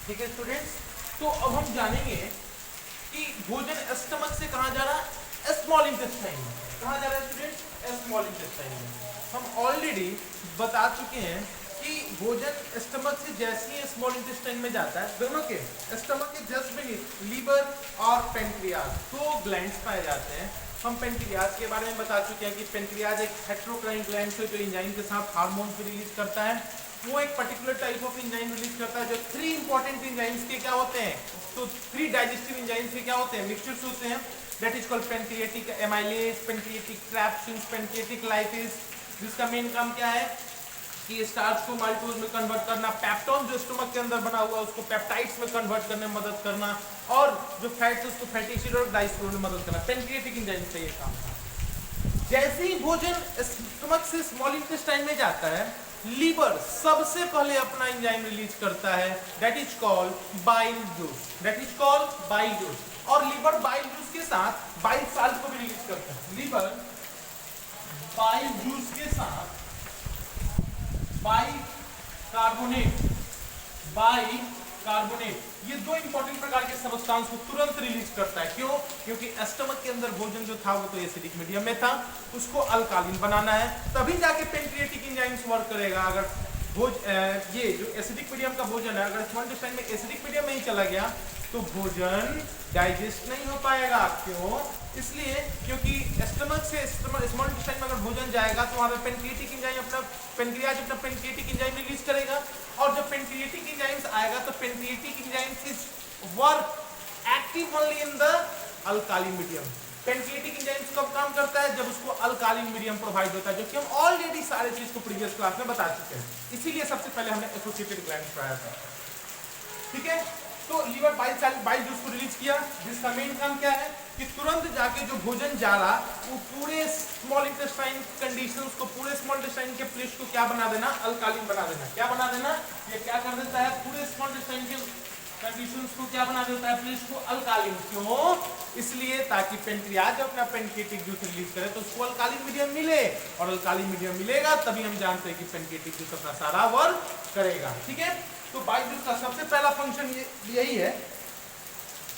ठीक है स्टूडेंट्स, तो अब हम जानेंगे कि भोजन स्टमक से कहाँ जा रहा है, स्मॉल इंटेस्टाइन में। कहाँ जा रहा है स्टूडेंट्स, स्मॉल इंटेस्टाइन में। हम ऑलरेडी बता चुके हैं कि भोजन स्टमक से जैसे ही स्मॉल इंटेस्टाइन में जाता है, दोनों के स्टमक के जस्ट बेनीथ लीवर और पेंक्रियाज दो ग्लैंड्स पाए जाते हैं। हम पेंक्रियाज के बारे में बता चुके हैं कि पेंक्रियाज एक हेटेरोक्राइन ग्लैंड है जो एंजाइम के साथ हार्मोन भी रिलीज करता है। वो एक particular type of enzyme release करता है जो 3 इंपॉर्टेंट एंजाइम्स के क्या होते हैं, तो 3 डाइजेस्टिव एंजाइम्स के क्या होते हैं, मिक्सचर्स होते हैं। That is called pancreatic amylase, pancreatic trypsin, pancreatic lipase, जिसका मेन काम क्या है कि स्टार्च को माल्टोज में कन्वर्ट करना, पेप्टोन जो स्टमक के अंदर बना हुआ है उसको पेप्टाइड्स में कन्वर्ट करने में मदद करना, और जो फैट्स है उसको फैटी एसिड और डाइस्टोल में मदद करना। पेंक्रियाटिक एंजाइम का ये काम था। जैसे ही भोजन स्टमक से स्मॉल इंटेस्टाइन में जाता है, लीवर सबसे पहले अपना एंजाइम रिलीज करता है, that is called bile juice, that is called bile juice. और लीवर बाइल जूस के साथ बाइल साल्ट को भी रिलीज करता है। लीवर बाइल जूस के साथ बाइकार्बोनेट, ये दो इंपॉर्टेंट प्रकार के सब्सटेंस को तुरंत रिलीज करता है। क्यों? क्योंकि स्टमक के अंदर भोजन जो था वो तो एसिडिक मीडियम में था, उसको अल्कालिन बनाना है, तभी जाके पेंक्रियाटिक एंजाइम्स वर्क करेगा। अगर ये जो एसिडिक मीडियम का भोजन है, अगर स्मॉल इंटेस्टाइन में एसिडिक मीडियम में ही चला गया तो भोजन डाइजेस्ट नहीं हो पाएगा। क्यों? इसलिए क्योंकि स्टमक से स्मॉल इंटेस्टाइन में अगर भोजन जाएगा तो वहां पे पेंक्रियाटिक एंजाइम अपना पेंक्रियाटिक एंजाइम रिलीज करेगा, और जब पेंक्रियाटिक एंजाइम्स आएगा तो pancreatic enzymes is work active only in the अल्कालिन medium. Pancreatic enzymes कब काम करता है? जब उसको अल्कालिन मीडियम प्रोवाइड होता है, जो कि हम ऑलरेडी सारे चीज को प्रीवियस क्लास में बता चुके हैं। इसीलिए सबसे पहले हमने एसोसिएटेड ग्लैंड्स पढ़ाया था। ठीक है, तो लीवर बाइल जूस को रिलीज किया, जिसका मेन काम क्या है कि तुरंत जाके जो भोजन जा रहा वो पूरे स्मॉल इंटेस्टाइन कंडीशंस को, पूरे स्मॉल इंटेस्टाइन के फ्लैश को क्या बना देना, अल्कालिन बना देना। क्या बना देना? ये क्या कर देता है, पूरे स्मॉल इंटेस्टाइन के कंडीशंस को क्या बना देता है, फ्लैश को अल्कालिन। क्यों? इसलिए ताकि पेंक्रियाज अपना पेंक्रियाटिक जूस रिलीज करे तो उसको अल्कालिन मीडियम मिले, और अल्कालिन मीडियम मिलेगा तभी हम जानते हैं कि पेंक्रियाटिक जूस अपना सारा वर्क करेगा। ठीक है, तो बाइल जूस का सबसे पहला फंक्शन यही है,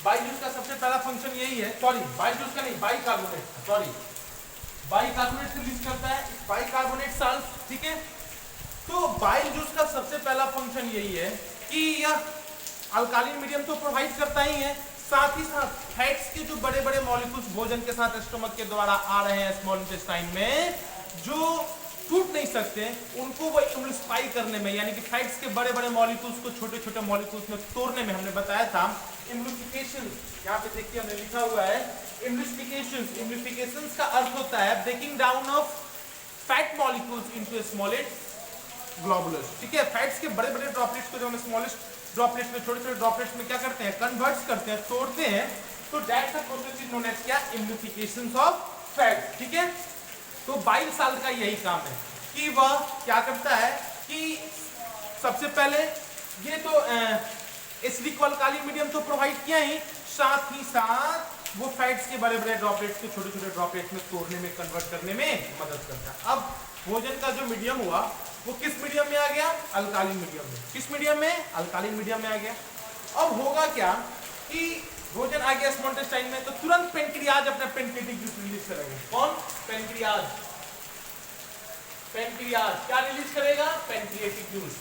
बाइल जूस का सबसे पहला फंक्शन यही है, सॉरी बाइल जूस का नहीं, बाइकार्बोनेट, सॉरी बाइकार्बोनेट रिलीज करता है, बाइकार्बोनेट साल्ट। ठीक है, तो बाइल जूस का सबसे पहला फंक्शन यही है कि यह अल्कालिन मीडियम तो प्रोवाइड करता ही है, साथ ही साथ फैट्स के जो बड़े बड़े मॉलिक्यूल्स भोजन के साथ स्टमक के द्वारा आ रहे हैं स्मॉल इंटेस्टाइन में, जो टूट नहीं सकते, उनको वो एम्प्लीफाई करने में, यानी कि फैट्स के बड़े बड़े मॉलिक्यूल्स को छोटे छोटे मॉलिक्यूल्स में तोड़ने में, हमने बताया था एम्प्लीफिकेशन। यहाँ पे देखिए हमने लिखा हुआ है एम्प्लीफिकेशन। एम्प्लीफिकेशन का अर्थ होता है breaking down of fat molecules into smallest globules. ठीक है, फैट्स के बड़े बड़े ड्रॉपलेट्स को जो हम स्मॉलेस्ट ड्रॉपलेट्स में, छोटे छोटे ड्रॉपलेट्स में क्या करते हैं, कन्वर्ट्स करते हैं, तोड़ते हैं, तो that's the process is known as क्या, एम्प्लीफिकेशन ऑफ फैट। ठीक है, तो बाइल साल्ट का यही काम है कि वह क्या करता है कि सबसे पहले ये तो एसिडिक अल्कालिन मीडियम तो प्रोवाइड किया ही, साथ ही साथ वो फैट्स के बड़े बड़े ड्रॉपलेट्स को छोटे छोटे ड्रॉपलेट्स में तोड़ने में, कन्वर्ट करने में मदद करता है। अब भोजन का जो मीडियम हुआ वो किस मीडियम में आ गया, अल्कालिन मीडियम में। किस मीडियम में? अल्कालिन मीडियम में आ गया। अब होगा क्या कि भोजन आ गया स्मॉल इंटेस्टाइन में, तो तुरंत पेंक्रियाज अपना पेंक्रियाटिक जूस रिलीज करेगा। कौन? पेंक्रियाज। पेंक्रियाज क्या रिलीज करेगा? Pancreatic juice,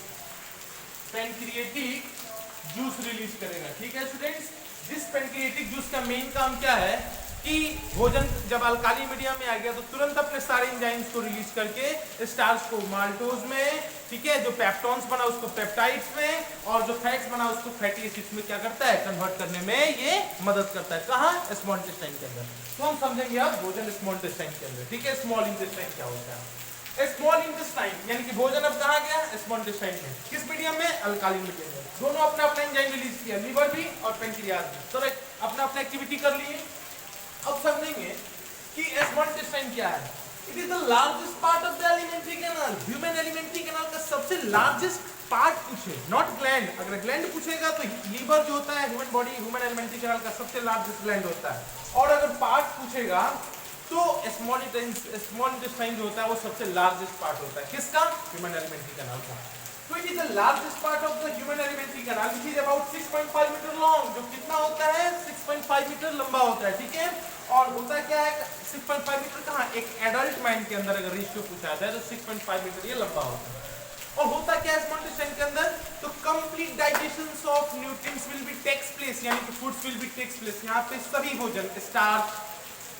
pancreatic juice release करेगा। ठीक है स्टूडेंट्स, जिस पेंक्रियाटिक जूस का मेन काम क्या है कि भोजन जब अल्कालिन मीडियम में आ गया तो तुरंत अपने सारे एंजाइम्स को रिलीज करके स्टार्च को माल्टोज में, ठीक है, जो पेप्टोन्स बना उसको पेप्टाइड्स में, और जो फैट्स बना उसको फैटी एसिड्स में क्या करता है, कन्वर्ट करने में ये मदद करता है। कहाँ? स्मॉल इंटेस्टाइन के अंदर। तो हम समझेंगे अब भोजन स्मॉल इंटेस्टाइन के अंदर। ठीक है, स्मॉल इंटेस्टाइन क्या होता है, स्मॉल इंटेस्टाइन यानी कि भोजन अब कहाँ गया, स्मॉल इंटेस्टाइन में। किस मीडियम में? अल्कालिन मीडियम में। दोनों अपना अपना एंजाइम रिलीज किया, लीवर भी और पेंक्रियाज भी, सब अपना अपना एक्टिविटी कर लिए। अब समझेंगे कि स्मॉल इंटेस्टाइन क्या है। It is the largest part of the alimentary canal. Human alimentary canal का सबसे लार्जेस्ट पार्ट पूछे, नॉट ग्लैंड। अगर ग्लैंड पूछेगा तो लीवर जो होता है human body, human alimentary canal का सबसे लार्जेस्ट ग्लैंड होता है, और अगर पार्ट पूछेगा तो स्मॉल इंटेस्टाइन जो होता है वो सबसे लार्जेस्ट पार्ट होता है। किसका? ह्यूमन एलिमेंट्री कैनाल का। तो it is the largest part of the human alimentary canal which is about 6.5 metre long, जो कितना होता है 6.5 मीटर लंबा होता है, ठीक है। और होता क्या है 6.5 मीटर कहाँ, एक एडल्ट मैन के अंदर अगर रेशियो पूछा जाता है तो 6.5 मीटर ये लंबा होता है। और होता क्या है स्मॉल इंटेस्टाइन के अंदर, तो complete digestion of nutrients will be takes place, यानी कि foods will be takes place. यहाँ पे सभी भोजन, स्टार्च,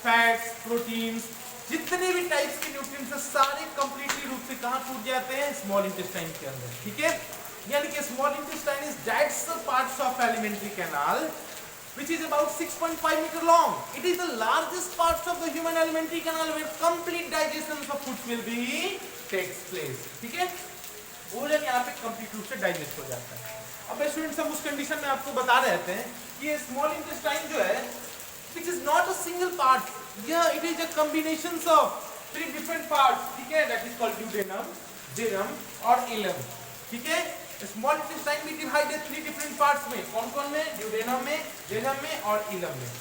फैट्स, प्रोटीन्स, जितने भी टाइप्स के न्यूट्रिएंट्स हैं सारे कंप्लीटली रूप से कहाँ टूट जाते हैं, स्मॉल इंटेस्टाइन के अंदर, ठीक है। यानी कि small intestine is that's the parts of alimentary canal which is about 6.5 meter long. It is the largest parts of the human alimentary canal where complete digestion of foods will be takes place. ठीक है, भोजन यहाँ पे complete रूप से digest हो जाता है। अब स्टूडेंट्स हम उस कंडीशन में आपको बता रहे थे कि ये स्मॉल इंटेस्टाइन जो है which is not a single part, yeah, it is a combination of 3 different parts, ठीक है, that is called duodenum, jejunum और ileum, ठीक है। स्मॉल इंटेस्टाइन भी डिवाइडेड 3 डिफरेंट पार्ट्स में, कौन कौन में, ड्यूडेनम में, जेनम में और इलम में।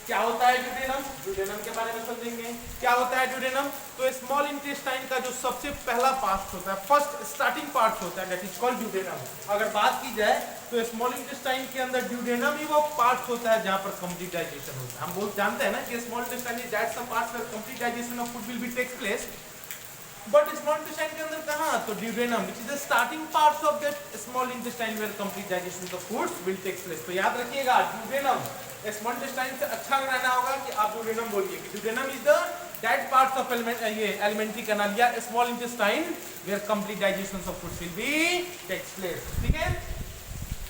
क्या होता है ड्यूडेनम, ड्यूडेनम के बारे में समझेंगे क्या होता है ड्यूडेनम। तो स्मॉल इंटेस्टाइन का जो सबसे पहला पार्ट होता है, फर्स्ट स्टार्टिंग पार्ट होता है, दैट इज कॉल्ड ड्यूडेनम। अगर बात की जाए तो स्मॉल इंटेस्टाइन के अंदर ड्यूडेनम ही वो पार्ट होता है जहां पर कंप्लीट डाइजेशन होता है। हम बहुत जानते हैं ना कि small intestine is that some parts where complete digestion of food will be takes place, but small intestine के अंदर कहाँ, तो duodenum which is the starting parts of that small intestine where complete digestion of foods will take place. तो याद रखिएगा duodenum, small intestine से अच्छा रहना होगा कि आप ड्यूडेनम बोलिए कि duodenum is the that parts of alimentary canal या small intestine where complete digestion of foods will be take place, ठीक है।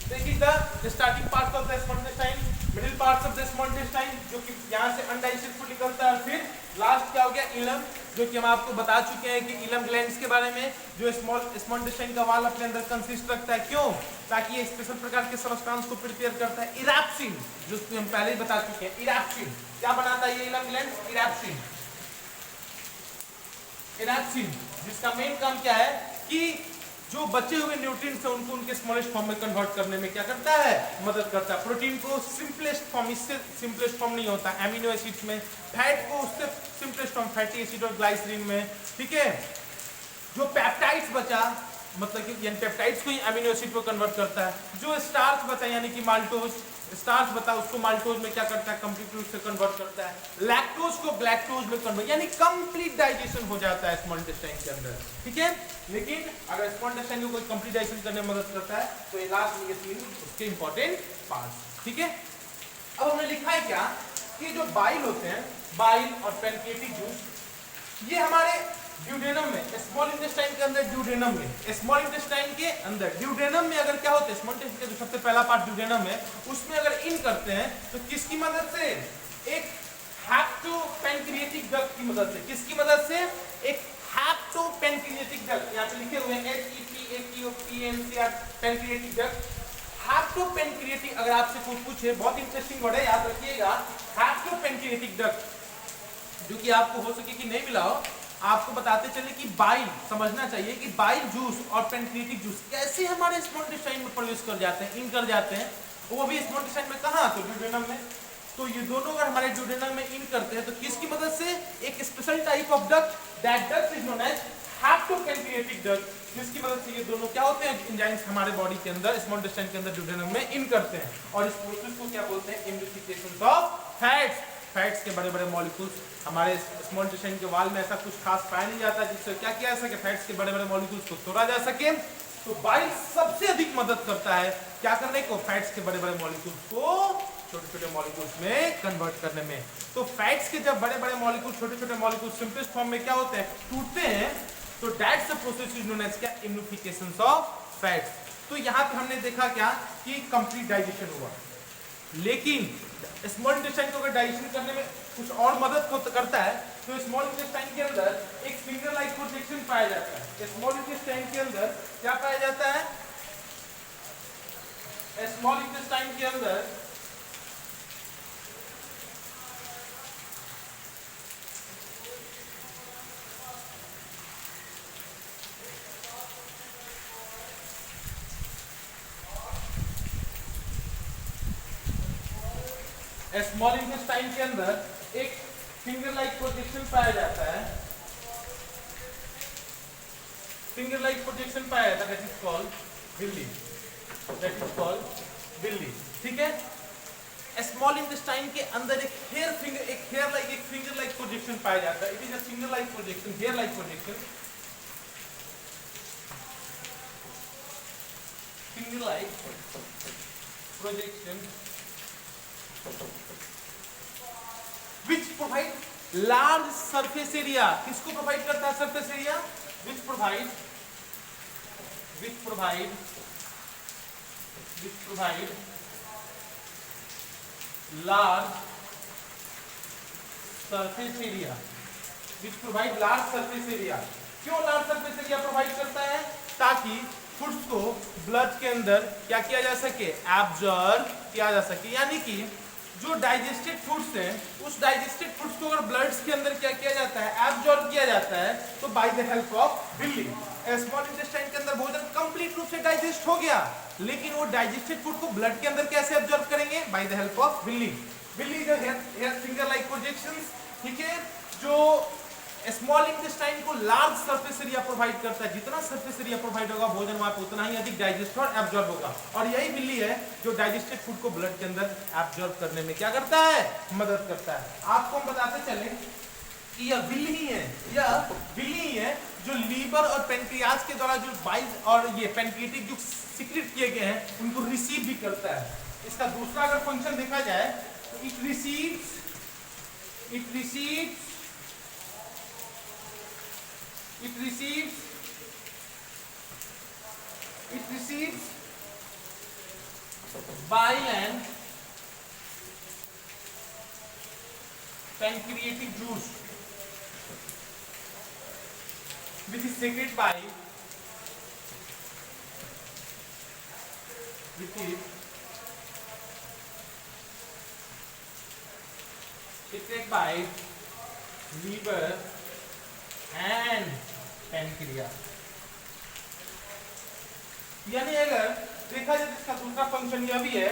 This is the starting parts of the small intestine, middle parts of the small intestine, जो कि यहाँ से undigested food निकलता है। फिर लास्ट क्या हो गया, इलम, जो कि हम आपको बता चुके हैं कि इलम ग्लैंड्स के बारे में, जो स्मॉल इंटेस्टाइन का वाल अपने अंदर कंसिस्ट रखता है, क्यों, ताकि ये स्पेशल प्रकार के सब्सटेंस को प्रिपेयर करता है। इरैप्सिन, जो हम पहले ही बता चुके हैं, इरैप्सिन क्या बनाता है ये इलम ग्लैंड्स, इरैप्सिन, इरैप्सिन जिसका मेन काम क्या है कि जो बचे हुए न्यूट्रिएंट्स हैं उनको उनके स्मॉलेस्ट फॉर्म में कन्वर्ट करने में क्या करता है, मदद करता है। प्रोटीन को सिंपलेस्ट फॉर्म, इससे सिंपलेस्ट फॉर्म नहीं होता, एमिनो एसिड्स में, फैट को उससे सिंपलेस्ट फॉर्म, फैटी एसिड और ग्लाइसरीन में, ठीक है। जो पेप्टाइड्स बचा, मतलब कि यानी पेप्टाइड्स को ही एमिनो एसिड को कन्वर्ट करता है। जो स्टार्च बचा यानी कि माल्टोज, स्टार्च बता उसको माल्टोज में क्या करता है, कंप्लीट रूप से कन्वर्ट करता है। लैक्टोज को ग्लैक्टोज में कन्वर्ट, यानी कंप्लीट डाइजेशन हो जाता है स्मॉल इंटेस्टाइन के अंदर, ठीक है। लेकिन अगर स्मॉल इंटेस्टाइन को कोई कंप्लीट डाइजेशन करने में मदद करता है तो ये लास्ट में ये 3 उसके इंपॉर्टेंट पार्ट्स, ठीक है। अब हमने लिखा है क्या कि जो बाइल होते हैं, बाइल और पैनक्रियाटिक जूस, ये हमारे ड्यूडेनम में, स्मॉल इंटेस्टाइन के अंदर, ड्यूडेनम में, स्मॉल इंटेस्टाइन के अंदर ड्यूडेनम में अगर क्या होता है, स्मॉल इंटेस्टाइन का जो सबसे पहला पार्ट ड्यूडेनम है उसमें अगर इन करते हैं तो किसकी मदद से, एक हेप्टोपैनक्रियाटिक डक्ट की मदद से, किसकी मदद से, एक हेप्टोपैनक्रियाटिक डक्ट, यहाँ पे लिखे हुए हैं HEPATOPNCR, पैनक्रियाटिक डक्ट। हेप्टोपैनक्रियाटिक, अगर आपसे कोई पूछे, बहुत इंटरेस्टिंग वर्ड है, याद रखिएगा, हेप्टोपैनक्रियाटिक डक्ट, जो कि आपको हो सके कि नहीं मिला हो, आपको बताते चले कि बाइल समझना चाहिए कि बाइल जूस और पैनक्रियाटिक जूस कैसे हमारे स्मॉल इंटेस्टाइन में प्रोड्यूस कर जाते हैं, इन कर जाते हैं, वो भी स्मॉल इंटेस्टाइन में कहाँ, तो ड्यूडेनम में। तो ये दोनों अगर हमारे ड्यूडेनम में इन करते हैं तो किसकी मदद से, एक special type of duct, that duct is known as hepatopancreatic duct, जिसकी मदद से ये दोनों क्या होते हैं, एंजाइम्स हमारे बॉडी के अंदर, स्मॉल इंटेस्टाइन के अंदर ड्यूडेनम में इन करते हैं। और इस प्रोसेस को क्या बोलते हैं, एम्प्लीफिकेशन ऑफ फैट्स। फैट्स के बड़े बड़े मॉलिक्यूल्स हमारे स्मॉल इंटेस्टाइन के वाल में ऐसा कुछ खास पाया नहीं जाता जिससे क्या किया जा सके, फैट्स के बड़े बड़े मॉलिक्यूल्स को तोड़ा जा सके। तो बाइल सबसे अधिक मदद करता है क्या करने को, फैट्स के बड़े बड़े मॉलिक्यूल्स को छोटे छोटे मॉलिक्यूल्स में कन्वर्ट करने में। तो फैट्स के जब बड़े बड़े मॉलिक्यूल छोटे छोटे मॉलिक्यूल सिंपलेस्ट फॉर्म में क्या होते हैं, टूटते हैं, तो that's the process is known as क्या, एम्प्लीफिकेशन ऑफ फैट्स। तो यहाँ पे हमने देखा क्या कि कंप्लीट डाइजेशन हुआ, लेकिन स्मॉल इंटेस्टाइन को अगर डाइजेशन करने में कुछ और मदद करता है तो स्मॉल इंटेस्टाइन के अंदर एक फिंगर लाइक प्रोजेक्शन पाया जाता है। स्मॉल इंटेस्टाइन के अंदर क्या पाया जाता है, स्मॉल इंटेस्टाइन के अंदर स्मॉल इंटेस्टाइन के अंदर एक फिंगर लाइक प्रोजेक्शन पाया जाता है। फिंगर लाइक प्रोजेक्शन पाया था, that is called villi, that is called villi. ठीक है, स्मॉल इंटेस्टाइन के अंदर एक हेयर लाइक एक फिंगर लाइक प्रोजेक्शन पाया जाता है। It is a finger like projection, hair like projection, finger like projection which provide large surface area। किसको प्रोवाइड करता है surface area? which provide large surface area, which provide large surface area। क्यों large surface area provide करता है? ताकि foods को blood के अंदर क्या किया जा सके, एब्जॉर्ब किया जा सके। यानी कि जो डाइजेस्टेड फूड्स हैं, उस डाइजेस्टेड फूड्स को अगर ब्लड्स के अंदर क्या किया जाता है, एब्जॉर्ब किया जाता है, तो by the help of Willey. Small intestine के अंदर भोजन कंप्लीट रूप से डाइजेस्ट हो गया, लेकिन वो डाइजेस्टेड फूड को ब्लड के अंदर कैसे एब्जॉर्ब करेंगे? By the help of Willey. Willey जो हेयर फिंगर लाइक प्रोजेक्शंस, ठीक है, जो स्मॉल इंटेस्टाइन को लार्ज सरफेस एरिया प्रोवाइड करता है। जितना सरफेस एरिया प्रोवाइड होगा भोजन वहां पे उतना ही अधिक डाइजेस्ट और एब्जॉर्ब होगा। और यही विल्ली है जो डाइजेस्टेड फूड को ब्लड के अंदर एब्जॉर्ब करने में क्या करता है, मदद करता है। आपको हम बताते चले कि यह विल्ली ही है जो लीवर और पेनक्रियाज के द्वारा जो बाइल और ये पेनक्रिएटिक जो सीक्रेट किए गए हैं उनको रिसीव भी करता है। इसका दूसरा अगर फंक्शन देखा जाए तो it receives bile and pancreatic juice which is secreted by liver and pancreas। यानी अगर देखा जाए इसका दूसरा फंक्शन यह भी है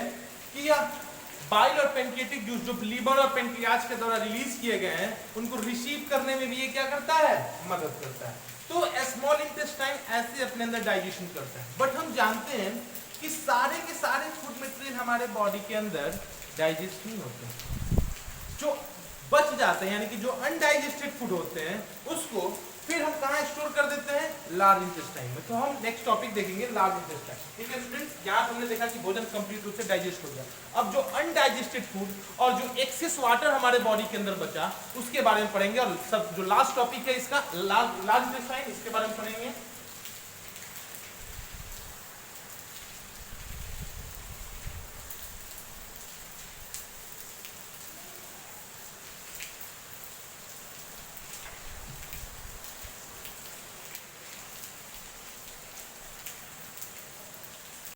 कि यह बाइल और पेनक्रिएटिक जूस जो लीवर और पेनक्रियाज के द्वारा रिलीज किए गए हैं उनको रिसीव करने में भी ये क्या करता है, मदद करता है। तो स्मॉल इंटेस्टाइन ऐसे अपने अंदर डाइजेशन करता है। बट हम जानते हैं कि सारे के सारे फूड मटेरियल हमारे बॉडी के अंदर डाइजेस्ट नहीं होते। जो बच जाते हैं यानी कि जो अनडाइजेस्टेड फूड होते हैं उसको फिर हम कहाँ स्टोर कर देते हैं, लार्ज इंटेस्टाइन में। तो हम नेक्स्ट टॉपिक देखेंगे लार्ज इंटेस्टाइन। ठीक है स्टूडेंट्स, यहाँ हमने देखा कि भोजन कंप्लीट रूप से डाइजेस्ट हो गया। अब जो अनडाइजेस्टेड फूड और जो एक्सेस वाटर हमारे बॉडी के अंदर बचा उसके बारे में पढ़ेंगे। और सब जो लास्ट टॉपिक है इसका लार्ज इंटेस्टाइन, इसके बारे में पढ़ेंगे।